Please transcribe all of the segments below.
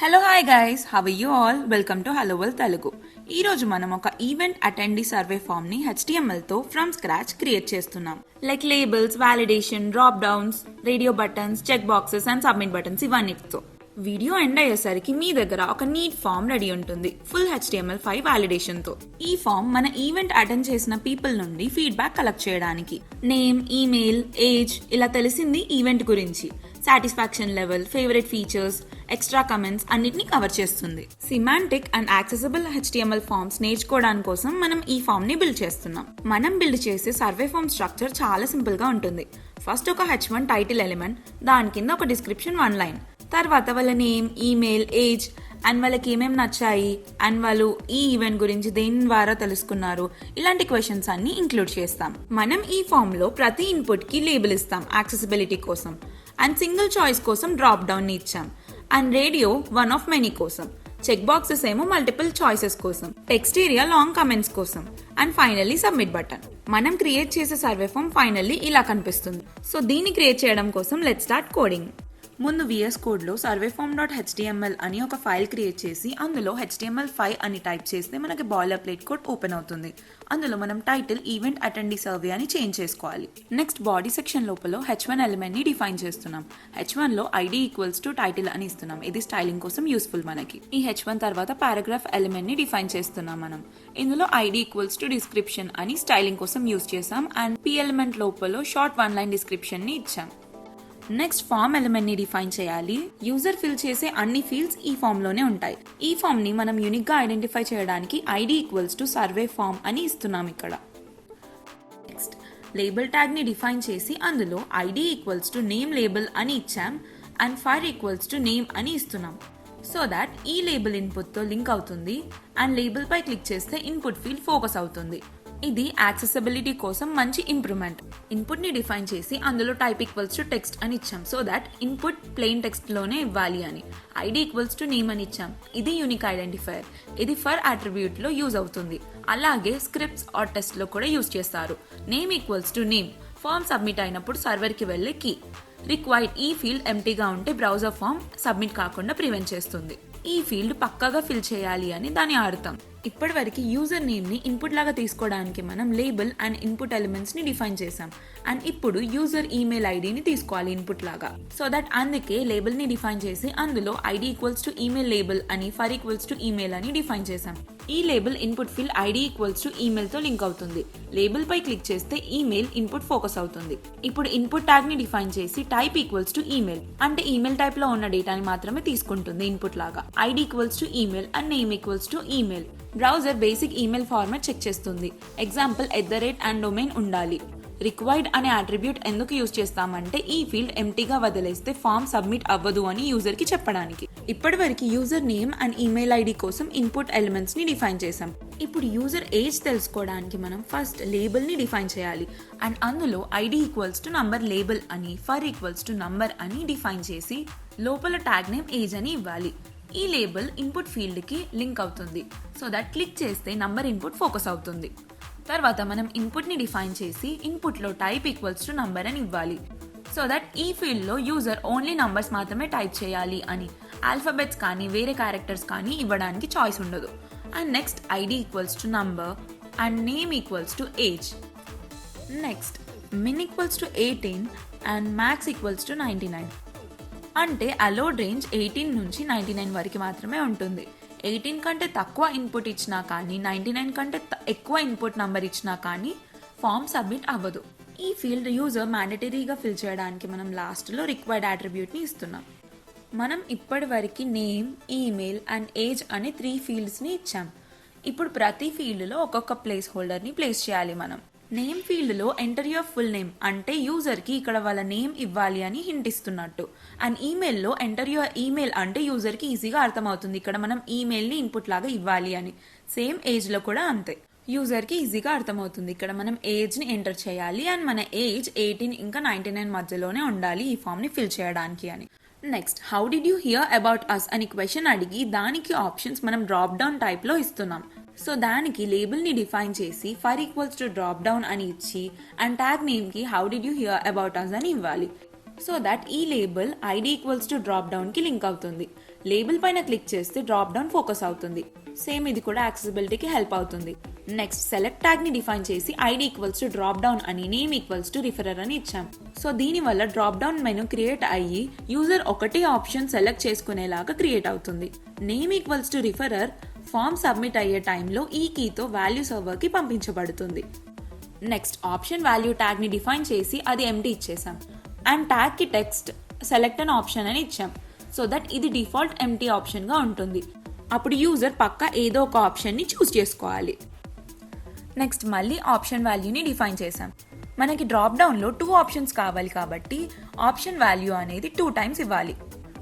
Hello hi guys, how you all? Welcome to hello world Telugu. ఈ రోజు మనం ఒక ఈవెంట్ అటెండీ సర్వే ఫామ్ ని HTML తో ఫ్రమ్ స్క్రాచ్ క్రియేట్ చేస్తున్నాం. Like labels, validation, drop down, radio buttons, check boxes and submit buttons ఇవన్నిటితో. Video end అయ్యేసరికి మీ దగ్గర ఒక నీట్ ఫామ్ రెడీ ఉంటుంది ఫుల్ HTML5 వాలిడేషన్ తో. ఈ ఫామ్ మన ఈవెంట్ అటెండ్ చేసిన పీపుల్ నుండి ఫీడ్బ్యాక్ కలెక్ట్ చేయడానికి నేమ్, ఈమెయిల్, ఏజ్ ఇలా తెలిసింది ఈవెంట్ గురించి, satisfaction level, favourite features, extra comments అన్నిటిని కవర్ చేస్తుంది. Semantic and accessible HTML forms నేర్చుకోవడానికి కోసం మనం ఈ ఫామ్ ని బిల్డ్ చేస్తున్నాం. మనం బిల్డ్ చేసే సర్వే ఫామ్ స్ట్రక్చర్ చాలా సింపుల్ గా ఉంటుంది. ఫస్ట్ ఒక H1 టైటిల్ ఎలిమెంట్, దాని కింద ఒక డిస్క్రిప్షన్ 1 లైన్, తర్వాత వాళ్ళ నేమ్, ఈమెయిల్, ఏజ్ అండ్ వాళ్ళకి ఏమేమి నచ్చాయి అండ్ వాళ్ళు ఈ ఈవెంట్ గురించి దేని ద్వారా తెలుసుకున్నారు, ఇలాంటి క్వశ్చన్స్ అన్ని ఇంక్లూడ్ చేస్తాం. మనం ఈ ఫామ్ లో ప్రతి ఇన్పుట్ కి లేబుల్ ఇస్తాం యాక్సెసిబిలిటీ కోసం, అండ్ సింగిల్ చాయిస్ కోసం డ్రాప్ డౌన్ ని ఇచ్చాం, and radio one of many కోసం, చెక్ బాక్సెస్ ఏమో మల్టిపుల్ చాయిసెస్ కోసం, టెక్స్ట్ ఏరియా లాంగ్ కమెంట్స్ కోసం, అండ్ ఫైనల్లీ సబ్మిట్ బటన్. మనం క్రియేట్ చేసే సర్వే ఫామ్ ఫైనల్లీ ఇలా కనిపిస్తుంది. సో దీన్ని క్రియేట్ చేయడం కోసం లెట్స్ స్టార్ట్ కోడింగ్. ముందు VS కోడ్ లో surveyform.html అని ఒక ఫైల్ క్రియేట్ చేసి అందులో HTML5 అని టైప్ చేస్తే మనకి బాయిలర్ ప్లేట్ కోడ్ ఓపెన్ అవుతుంది. అందులో మనం టైటిల్ ఈవెంట్ అటెండీ సర్వే అని చేంజ్ చేసుకోవాలి. నెక్స్ట్ బాడీ సెక్షన్ లోపల H1 ఎలిమెంట్ ని డిఫైన్ చేస్తున్నాం. H1 లో ID ఈక్వల్స్ టు టైటిల్ అని ఇస్తున్నాం. ఇది స్టైలింగ్ కోసం యూస్ఫుల్ మనకి. ఈ H1 తర్వాత పారాగ్రాఫ్ ఎలిమెంట్ ని డిఫైన్ చేస్తున్నాం మనం. ఇందులో ID ఈక్వల్స్ టు డిస్క్రిప్షన్ అని స్టైలింగ్ కోసం యూస్ చేసాం, అండ్ P ఎలిమెంట్ లోపల షార్ట్ 1 లైన్ డిస్క్రిప్షన్ ని ఇచ్చాం. నెక్స్ట్ ఫామ్ ఎలిమెంట్ ని డిఫైన్ చేయాలి. యూజర్ ఫిల్ చేసే అన్ని ఫీల్డ్స్ ఈ ఫామ్ లోనే ఉంటాయి. ఈ ఫామ్ ని మనం యూనిక్ గా ఐడెంటిఫై చేయడానికి ID equals to survey form అని ఇస్తున్నాం ఇక్కడ. నెక్స్ట్ లేబుల్ ట్యాగ్ ని డిఫైన్ చేసి అందులో ID equals to name label అని ఇచ్చాం, and for equals to name అని ఇస్తున్నాం. సో దాట్ ఈ లేబుల్ ఇన్పుట్ తో లింక్ అవుతుంది, అండ్ లేబుల్ పై క్లిక్ చేస్తే ఇన్పుట్ ఫీల్డ్ ఫోకస్ అవుతుంది. ఇది యాక్సెసిబిలిటీ కోసం మంచి ఇంప్రూవ్మెంట్. ఇన్పుట్ ని డిఫైన్ చేసి అందులో టైప్ ఈక్వల్స్ టు టెక్స్ట్ అని ఇచ్చాం, so that input plain text లోనే ఇవ్వాలి అని. ID ఈక్వల్స్ టు నేమ్ అని ఇచ్చాం, ఇది యూనిక్ ఐడెంటిఫైయర్. ఇది ఫర్ అట్రిబ్యూట్ లో యూజ్ అవుతుంది. అలాగే స్క్రిప్ట్స్ ఆర్ టెస్ట్ లో కూడా యూజ్ చేస్తారు. Name equals to name, form submit అయినప్పుడు సర్వర్ కి వెళ్లే కీ. రిక్వైర్డ్ ఈ ఫీల్డ్ ఎంప్టీగా ఉంటే బ్రౌజర్ ఫామ్ సబ్మిట్ కాకుండా ప్రివెంట్ చేస్తుంది. ఈ ఫీల్డ్ పక్కాగా ఫిల్ చేయాలి అని దాని అర్థం. ఇప్పటి వరకు యూజర్ నేమ్ ని ఇన్పుట్ లాగా తీసుకోవడానికి మనం లేబుల్ అండ్ ఇన్పుట్ ఎలిమెంట్స్ ని డిఫైన్ చేసాం, అండ్ ఇప్పుడు యూజర్ ఈమెయిల్ ఐడిని తీసుకోవాలి ఇన్పుట్ లాగా. సో దట్ అందుకే లేబుల్ ని డిఫైన్ చేసి అందులో ID equals to email label అని, ఫర్ ఈక్వల్స్ టు ఈమెయిల్ అని డిఫైన్ చేసాం. ఈ label input field ID equals to email తో లింక్ అవుతుంది. లేబుల్ పై క్లిక్ చేస్తే ఈమెయిల్ ఇన్పుట్ ఫోకస్ అవుతుంది. ఇప్పుడు ఇన్పుట్ ట్యాగ్ ని డిఫైన్ చేసి టైప్ ఈక్వల్స్ టు ఈమెయిల్ అంటే ఈమెయిల్ టైప్ లో ఉన్న డేటాని మాత్రమే తీసుకుంటుంది ఇన్పుట్ లాగా. ID equals to email and name equals to email. Browser basic email format check చేస్తుంది. ఎగ్జాంపుల్ @ డొమైన్ ఉండాలి. రిక్వైర్డ్ అనే అట్రిబ్యూట్ ఎందుకు యూజ్ చేస్తామంటే ఈ ఫీల్డ్ ఎంప్టీగా వదిలేస్తే ఫామ్ సబ్మిట్ అవ్వదు అని యూజర్ కి చెప్పడానికి. ఇప్పటి వరకు user name and email ID కోసం ఇన్పుట్ ఎలిమెంట్స్ ని డిఫైన్ చేసాం. ఇప్పుడు యూజర్ ఏజ్ తెలుసుకోవడానికి మనం ఫస్ట్ లేబుల్ ని డిఫైన్ చేయాలి, అండ్ అందులో ID equals to number label అని, ఫర్ ఈక్వల్స్ టు నంబర్ అని డిఫైన్ చేసి లోపల ట్యాగ్ నేమ్ ఏజ్ అని ఇవ్వాలి. ఈ లేబుల్ ఇన్పుట్ ఫీల్డ్ కి లింక్ అవుతుంది, సో దట్ క్లిక్ చేస్తే నంబర్ ఇన్పుట్ ఫోకస్ అవుతుంది. తర్వాత మనం ఇన్పుట్ ని డిఫైన్ చేసి ఇన్పుట్ లో టైప్ ఈక్వల్స్ టు నంబర్ అని ఇవ్వాలి, సో దట్ ఈ ఫీల్డ్ లో యూజర్ ఓన్లీ నంబర్స్ మాత్రమే టైప్ చేయాలి అని, ఆల్ఫాబెట్స్ కానీ వేరే క్యారెక్టర్స్ కానీ ఇవ్వడానికి చాయిస్ ఉండదు. And next ID equals to number and name equals to age. Next min equals to 18 and max equals to 99. అంటే అలౌడ్ రేంజ్ 18 నుంచి 99 వరకు మాత్రమే ఉంటుంది. 18 కంటే తక్కువ ఇన్పుట్ ఇచ్చినా కానీ, 99 కంటే ఎక్కువ ఇన్పుట్ నంబర్ ఇచ్చినా కానీ ఫామ్ సబ్మిట్ అవ్వదు. ఈ ఫీల్డ్ యూజర్ మ్యాండేటరీగా ఫిల్ చేయడానికి మనం లాస్ట్ లో రిక్వైర్డ్ అట్రిబ్యూట్ ని ఇస్తున్నాం. మనం ఇప్పటి వరకు నేమ్, ఈమెయిల్ అండ్ ఏజ్ అనే 3 ఫీల్డ్స్ ని ఇచ్చాం. ఇప్పుడు ప్రతి ఫీల్డ్ లో ఒక్కొక్క ప్లేస్ హోల్డర్ ని ప్లేస్ చేయాలి మనం. నేమ్ ఫీల్డ్ లో ఎంటర్ యువర్ ఫుల్ నేమ్ అంటే యూజర్ కి ఇక్కడ వాళ్ళ నేమ్ ఇవ్వాలి అని హింట్ ఇస్తున్నట్టు, అండ్ ఈమెయిల్ లో ఎంటర్ యువర్ ఈమెయిల్ అంటే యూజర్ కి ఈజీగా అర్థమవుతుంది ఇక్కడ మనం ఈమెయిల్ ని ఇన్పుట్ లాగా ఇవ్వాలి అని. సేమ్ ఏజ్ లో కూడా అంతే, యూజర్ కి ఈజీగా అర్థమవుతుంది ఇక్కడ మనం ఏజ్ ని ఎంటర్ చేయాలి, అండ్ మన ఏజ్ 18 ఇంకా 99 మధ్యలోనే ఉండాలి ఈ ఫామ్ ని ఫిల్ చేయడానికి అని. Next how did you hear about us అని క్వశ్చన్ అడిగి దానికి ఆప్షన్స్ మనం డ్రాప్ డౌన్ టైప్ లో ఇస్తున్నాం. సో దానికి లేబుల్ ని డిఫైన్ చేసి for equals to drop down అని ఇచ్చి, అండ్ ట్యాగ్ నేమ్ కి how did you hear about us అని ఇవ్వాలి. సో దట్ ఈ label ID equals to drop down కి లింక్ అవుతుంది. లేబుల్ పైన క్లిక్ చేస్తే డ్రాప్ డౌన్ ఫోకస్ అవుతుంది. సేమ్ ఇది కూడా యాక్సెసిబిలిటీకి హెల్ప్ అవుతుంది. నెక్స్ట్ సెలెక్ట్ ట్యాగ్ ని డిఫైన్ చేసి ID equals to drop down అని, నేమ్ ఈక్వల్స్ టు రిఫరర్ అని ఇచ్చాం. సో దీని వల్ల డ్రాప్ డౌన్ మెనూ క్రియేట్ అయ్యి యూజర్ ఒకటి ఆప్షన్ సెలెక్ట్ చేసుకునేలాగా క్రియేట్ అవుతుంది. Name equals to referrer form submit అయ్యే టైంలో ఈ కీతో వాల్యూ సర్వర్ కి పంపించబడుతుంది. నెక్స్ట్ ఆప్షన్ వాల్యూ ట్యాగ్ ని డిఫైన్ చేసి అది ఎంటీ ఇచ్చేసాం. అండ్ ట్యాగ్ కి టెక్స్ట్ సెలెక్ట్ అన్ ఆప్షన్ అని ఇచ్చాం. సో దట్ ఇది డిఫాల్ట్ ఎంటీ ఆప్షన్ గా ఉంటుంది. అప్పుడు యూజర్ పక్కా ఏదో ఒక ఆప్షన్ ని చూస్ చేసుకోవాలి. నెక్స్ట్ మళ్ళీ ఆప్షన్ వాల్యూని డిఫైన్ చేసాం. మనకి డ్రాప్ డౌన్ లో 2 ఆప్షన్స్ కావాలి కాబట్టి ఆప్షన్ వాల్యూ అనేది 2 టైమ్స్ ఇవ్వాలి.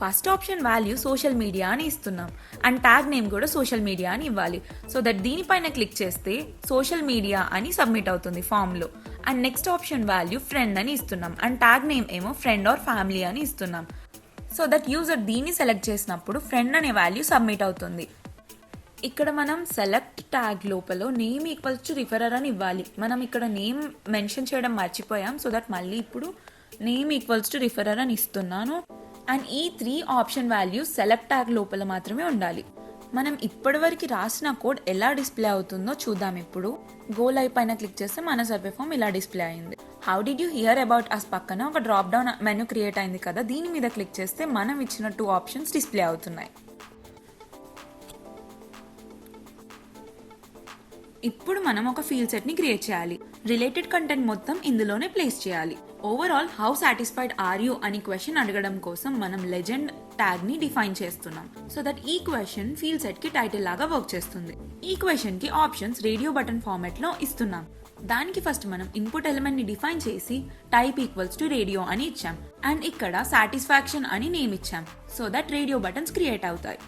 First option value social media అని ఇస్తున్నాం. అండ్ ట్యాగ్ నేమ్ కూడా సోషల్ మీడియా అని ఇవ్వాలి. సో దట్ దీనిపైన క్లిక్ చేస్తే సోషల్ మీడియా అని సబ్మిట్ అవుతుంది ఫామ్ లో. And next option value friend అని ఇస్తున్నాం. అండ్ ట్యాగ్ నేమ్ ఏమో ఫ్రెండ్ ఆర్ ఫ్యామిలీ అని ఇస్తున్నాం. సో దట్ యూజర్ దీన్ని సెలెక్ట్ చేసినప్పుడు ఫ్రెండ్ అనే వాల్యూ సబ్మిట్ అవుతుంది. ఇక్కడ మనం సెలెక్ట్ ట్యాగ్ లోపల నేమ్ ఈక్వల్స్ టు రిఫరర్ అని ఇవ్వాలి. మనం ఇక్కడ నేమ్ మెన్షన్ చేయడం మర్చిపోయాం. సో దట్ మళ్ళీ ఇప్పుడు నేమ్ ఈక్వల్స్ టు రిఫరర్ అని ఇస్తున్నాను. అండ్ ఈ 3 ఆప్షన్ వాల్యూస్ సెలెక్ట్ ట్యాగ్ లోపల మాత్రమే ఉండాలి. మనం ఇప్పటివరకు రాసిన కోడ్ ఎలా డిస్ప్లే అవుతుందో చూద్దాం. ఇప్పుడు గో లైవ్ పైన క్లిక్ చేస్తే మన సర్వే ఫామ్ ఇలా డిస్ప్లే అయింది. How did you hear about us పక్కన ఒక డ్రాప్ డౌన్ మెనూ క్రియేట్ అయింది కదా, దీని మీద క్లిక్ చేస్తే మనం ఇచ్చిన 2 ఆప్షన్స్ డిస్ప్లే అవుతున్నాయి. ఇప్పుడు మనం ఒక ఫీల్డ్ సెట్ ని క్రియేట్ చేయాలి. రిలేటెడ్ కంటెంట్ మొత్తం ఇందులోనే ప్లేస్ చేయాలి. Overall how satisfied or you అని క్వశ్చన్ అడగడం కోసం మనం లెజెండ్ ట్యాగ్ ని డిఫైన్ చేస్తున్నాం. సో దట్ ఈ క్వశ్చన్ ఫీల్డ్ సెట్ కి టైటిల్ లాగా వర్క్ చేస్తుంది. ఈ క్వశ్చన్ కి ఆప్షన్స్ రేడియో బటన్ ఫార్మాట్ లో ఇస్తున్నాం. దానికి ఫస్ట్ మనం ఇన్పుట్ ఎలిమెంట్ ని డిఫైన్ చేసి టైప్ ఈక్వల్స్ టు రేడియో అని ఇచ్చాం. అండ్ ఇక్కడ సాటిస్ఫాక్షన్ అని నేమ్ ఇచ్చాం. So that radio buttons create అవుతాయి.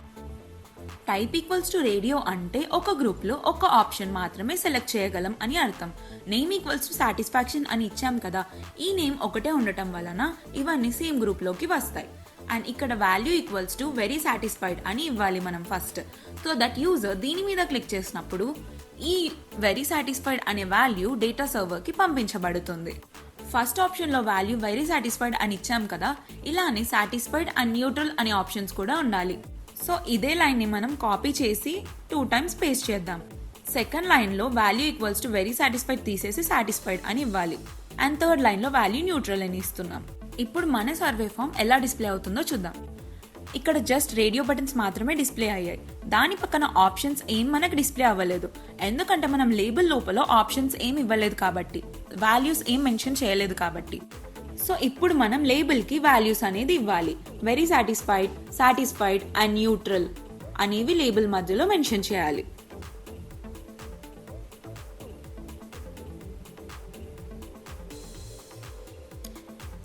టైప్ ఈక్వల్స్ టు రేడియో అంటే ఒక గ్రూప్ లో ఒక ఆప్షన్ మాత్రమే సెలెక్ట్ చేయగలం అని అర్థం. నేమ్ ఈక్వల్స్ టు సాటిస్ఫాక్షన్ అని ఇచ్చాం కదా, ఈ నేమ్ ఒకటే ఉండటం వలన ఇవన్నీ సేమ్ గ్రూప్ లోకి వస్తాయి. అండ్ ఇక్కడ value equals to very satisfied అని ఇవ్వాలి మనం ఫస్ట్. సో దట్ యూజర్ దీని మీద క్లిక్ చేసినప్పుడు ఈ వెరీ సాటిస్ఫైడ్ అనే వాల్యూ డేటా సర్వర్ కి పంపించబడుతుంది. ఫస్ట్ ఆప్షన్ లో వాల్యూ వెరీ సాటిస్ఫైడ్ అని ఇచ్చాం కదా, ఇలానే సాటిస్ఫైడ్ అండ్ న్యూట్రల్ అనే ఆప్షన్స్ కూడా ఉండాలి. సో ఇదే లైన్ ని మనం కాపీ చేసి 2 టైమ్స్ పేస్ట్ చేద్దాం. సెకండ్ లైన్ లో value equals to very satisfied తీసేసి సాటిస్ఫైడ్ అని ఇవ్వాలి. అండ్ థర్డ్ లైన్ లో వాల్యూ న్యూట్రల్ అని ఇస్తున్నాం. ఇప్పుడు మన సర్వే ఫామ్ ఎలా డిస్ప్లే అవుతుందో చూద్దాం. ఇక్కడ జస్ట్ రేడియో బటన్స్ మాత్రమే డిస్ప్లే అయ్యాయి. దాని పక్కన ఆప్షన్స్ ఏం మనకు డిస్ప్లే అవ్వలేదు. ఎందుకంటే మనం లేబుల్ లోపల ఆప్షన్స్ ఏం ఇవ్వలేదు కాబట్టి, వాల్యూస్ ఏం మెన్షన్ చేయలేదు కాబట్టి. సో ఇప్పుడు మనం లేబుల్ కి వాల్యూస్ అనేది ఇవ్వాలి. Very satisfied, satisfied and neutral అనేవి లేబుల్ మధ్యలో మెన్షన్ చేయాలి.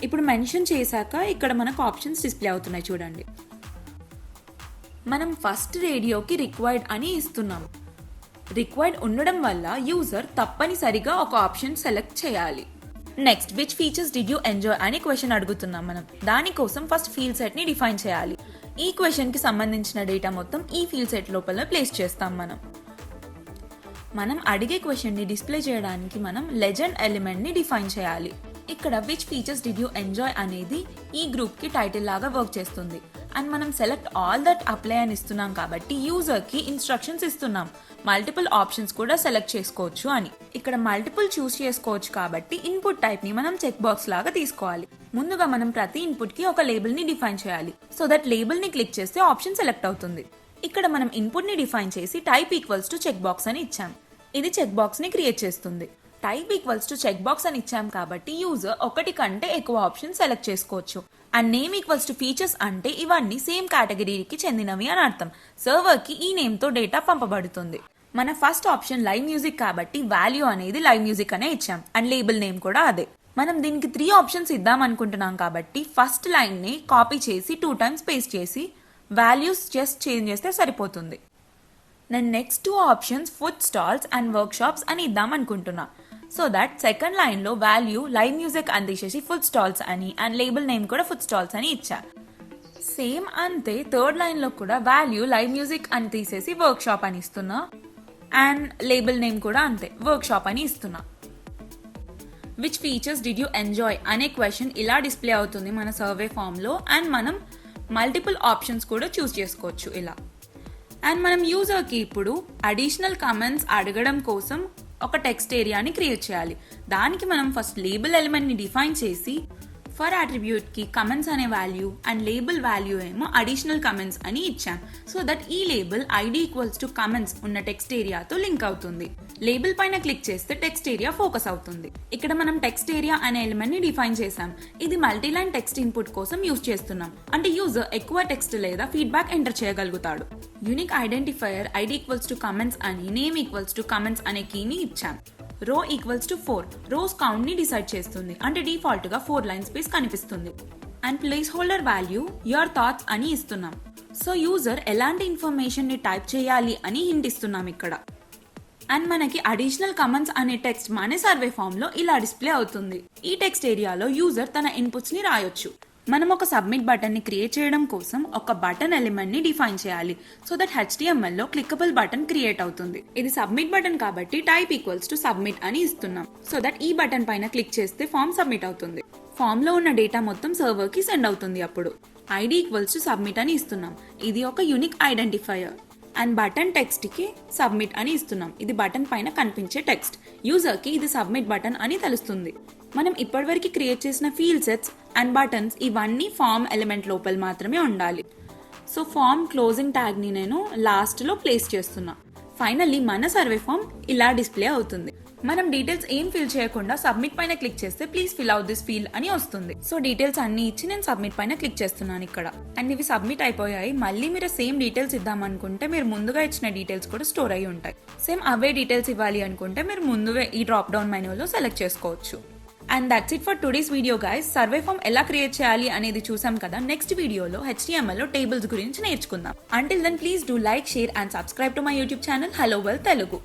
ఇప్పుడు మెన్షన్ చేశాక ఇక్కడ మనకు ఆప్షన్స్ డిస్ప్లే అవుతున్నాయి చూడండి. మనం ఫస్ట్ రేడియోకి రిక్వైర్డ్ అని ఇస్తున్నాం. రిక్వైర్డ్ ఉండడం వల్ల యూజర్ తప్పనిసరిగా ఒక ఆప్షన్ సెలెక్ట్ చేయాలి. Next which features did you enjoy అనే క్వశ్చన్ అడుగుతున్నాం మనం. దానికోసం ఫస్ట్ ఫీల్డ్ సెట్ ని డిఫైన్ చేయాలి. ఈ క్వశ్చన్ కి సంబంధించిన డేటా మొత్తం ఈ ఫీల్డ్ సెట్ లోపల ప్లేస్ చేస్తాం. మనం అడిగే క్వశ్చన్ ని డిస్ప్లే చేయడానికి మనం లెజెండ్ ఎలిమెంట్ ని డిఫైన్ చేయాలి. ఇక్కడ which features did you enjoy అనేది ఈ గ్రూప్ కి టైటిల్ లాగా వర్క్ చేస్తుంది. అండ్ మనం సెలెక్ట్ ఆల్ దట్ అప్లై అని ఇస్తున్నాం కాబట్టి యూజర్ కి ఇన్స్ట్రక్షన్స్ ఇస్తున్నాం. మల్టిపుల్ ఆప్షన్స్ కూడా సెలెక్ట్ చేసుకోవచ్చు అని. ఇక్కడ మల్టిపుల్ చూస్ చేసుకోవచ్చు కాబట్టి ఇన్పుట్ టైప్ ని మనం చెక్ బాక్స్ లాగా తీసుకోవాలి. ముందుగా మనం ప్రతి ఇన్పుట్ కి ఒక లేబుల్ ని డిఫైన్ చేయాలి. సో దట్ లేబుల్ ని క్లిక్ చేస్తే ఆప్షన్ సెలెక్ట్ అవుతుంది. ఇక్కడ మనం ఇన్పుట్ ని డిఫైన్ చేసి type equals to check box అని ఇచ్చాం. ఇది చెక్ బాక్స్ ని క్రియేట్ చేస్తుంది. Type equals to check box అని ఇచ్చాం కాబట్టి యూజర్ ఒకటి కంటే ఎక్కువ ఆప్షన్ సెలెక్ట్ చేసుకోవచ్చు. And name equals to features అంటే ఇవన్నీ సేమ్ కేటగిరీకి చెందినవి అని అర్థం. సర్వర్ కి ఈ నేమ్ తో డేటా పంపబడుతుంది. మన ఫస్ట్ ఆప్షన్ లైవ్ మ్యూజిక్ కాబట్టి వాల్యూ అనేది లైవ్ మ్యూజిక్ అనే ఇచ్చాం. అండ్ లేబుల్ నేమ్ కూడా అదే. మనం దీనికి 3 ఆప్షన్స్ ఇద్దాం అనుకుంటున్నాం కాబట్టి ఫస్ట్ లైన్ ని కాపీ చేసి 2 టైమ్స్ పేస్ట్ చేసి వాల్యూస్ జస్ట్ చేంజ్ చేస్తే సరిపోతుంది. నేను next 2 options food stalls and work shops అని ఇద్దాం అనుకుంటున్నా. సో దట్ సెకండ్ లైన్ లో వాల్యూ లైవ్ మ్యూజిక్ అని తీసేసి ఫుడ్ స్టాల్స్ అని అండ్ లేబుల్ నేమ్ కూడా ఫుడ్ స్టాల్స్ అని ఇచ్చా. సేమ్ అంతే థర్డ్ లైన్ లో కూడా వాల్యూ లైవ్ మ్యూజిక్ అని తీసేసి వర్క్ షాప్ అని ఇస్తున్నా. అండ్ లేబుల్ నేమ్ కూడా అంతే వర్క్ షాప్ అని ఇస్తున్నా. Which features did you enjoy అనే క్వశ్చన్ ఇలా డిస్ప్లే అవుతుంది మన సర్వే ఫామ్ లో. అండ్ మనం మల్టిపుల్ ఆప్షన్స్ కూడా చూస్ చేసుకోవచ్చు ఇలా. అండ్ మనం యూజర్కి ఇప్పుడు అడిషనల్ కమెంట్స్ అడగడం కోసం ఒక టెక్స్ట్ ఏరియాని క్రియేట్ చేయాలి. దానికి మనం ఫస్ట్ లేబుల్ ఎలిమెంట్ని డిఫైన్ చేసి ఫర్ అట్రిబ్యూట్ కి కమెంట్స్ అనే వాల్యూ అండ్ లేబుల్ వాల్యూ ఏమో అడిషనల్ కమెంట్స్ అని ఇచ్చాం. సో దట్ ఈ label ID equals to comments ఉన్న టెక్స్ట్ ఏరియాతో లింక్ అవుతుంది. లేబుల్ పైన క్లిక్ చేస్తే టెక్స్ట్ ఏరియా ఫోకస్ అవుతుంది. ఇక్కడ మనం టెక్స్ట్ ఏరియా అనే ఎలిమెంట్ ని డిఫైన్ చేసాం. ఇది మల్టీలైన్ టెక్స్ట్ ఇన్పుట్ కోసం యూజ్ చేస్తున్నాం. అంటే యూజర్ ఎక్కువ టెక్స్ట్ లేదా ఫీడ్బ్యాక్ ఎంటర్ చేయగలుగుతాడు. Unique identifier ID equals to comments అని నేమ్ ఈక్వల్స్ టు కమెంట్స్ అనే కీని ఇచ్చాం. రో ఈక్వల్స్ టు 4 రోస్ కౌంట్ ని డిసైడ్ చేస్తుంది. అంటే డిఫాల్ట్ గా 4 లైన్ స్పేస్ కనిపిస్తుంది. And place holder value your thoughts అని ఇస్తున్నాం. సో యూజర్ ఎలాంటి ఇన్ఫర్మేషన్ ని టైప్ చేయాలి అని హింట్ ఇస్తున్నాం ఇక్కడ. అండ్ మనకి అడిషనల్ కమెంట్స్ అనే టెక్స్ట్ మన సర్వే ఫామ్ లో ఇలా డిస్ప్లే అవుతుంది. ఈ టెక్స్ట్ ఏరియాలో యూజర్ తన ఇన్పుట్స్ ని రాయొచ్చు. మనం ఒక సబ్మిట్ బటన్ ని క్రియేట్ చేయడం కోసం ఒక బటన్ ఎలిమెంట్ ని డిఫైన్ చేయాలి. సో దట్ HTML లో క్లికబుల్ బటన్ క్రియేట్ అవుతుంది. ఇది సబ్మిట్ బటన్ కాబట్టి టైప్ ఈక్వల్స్ టు సబ్మిట్ అని ఇస్తున్నాం. సో దట్ ఈ బటన్ పైన క్లిక్ చేస్తే ఫామ్ సబ్మిట్ అవుతుంది. ఫామ్ లో ఉన్న డేటా మొత్తం సర్వర్ కి సెండ్ అవుతుంది. అప్పుడు ఐడి ఈక్వల్స్ టు సబ్మిట్ అని ఇస్తున్నాం. ఇది ఒక unique identifier. And button text కి సబ్మిట్ అని ఇస్తున్నాం. ఇది బటన్ పైన కనిపించే టెక్స్ట్. యూజర్ కి ఇది సబ్మిట్ బటన్ అని తెలుస్తుంది. మనం ఇప్పటివరకు క్రియేట్ చేసిన ఫీల్డ్ సెట్స్ అండ్ బటన్స్ ఇవన్నీ ఫామ్ ఎలిమెంట్ లోపల మాత్రమే ఉండాలి. సో ఫామ్ క్లోజింగ్ ట్యాగ్ ని నేను లాస్ట్ లో ప్లేస్ చేస్తున్నా. ఫైనల్లీ మన సర్వే ఫామ్ ఇలా డిస్ప్లే అవుతుంది. మనం డీటెయిల్స్ ఏం ఫిల్ చేయకుండా సబ్మిట్ పైన క్లిక్ చేస్తే please fill out this field అని వస్తుంది. సో డీటెయిల్స్ అన్ని ఇచ్చి నేను సబ్మిట్ పైన క్లిక్ చేస్తున్నాను ఇక్కడ. అండ్ ఇవి సబ్మిట్ అయిపోయాయి. మళ్ళీ మీరు సేమ్ డీటెయిల్స్ ఇద్దామనుకుంటే మీరు ముందుగా ఇచ్చిన డీటెయిల్స్ కూడా స్టోర్ అయ్యి ఉంటాయి. సేమ్ అవే డీటెయిల్స్ ఇవ్వాలి అనుకుంటే మీరు ముందుగా ఈ డ్రాప్ డౌన్ మెనూలో సెలెక్ట్ చేసుకోవచ్చు. And that's it for today's video guys. Survey form ఎలా క్రియేట్ చేయాలి అనేది చూసాం కదా. నెక్స్ట్ వీడియోలో HTML లో టేబుల్స్ గురించి నేర్చుకుందాం. Until then please do like, share and subscribe to my YouTube channel hello well Telugu.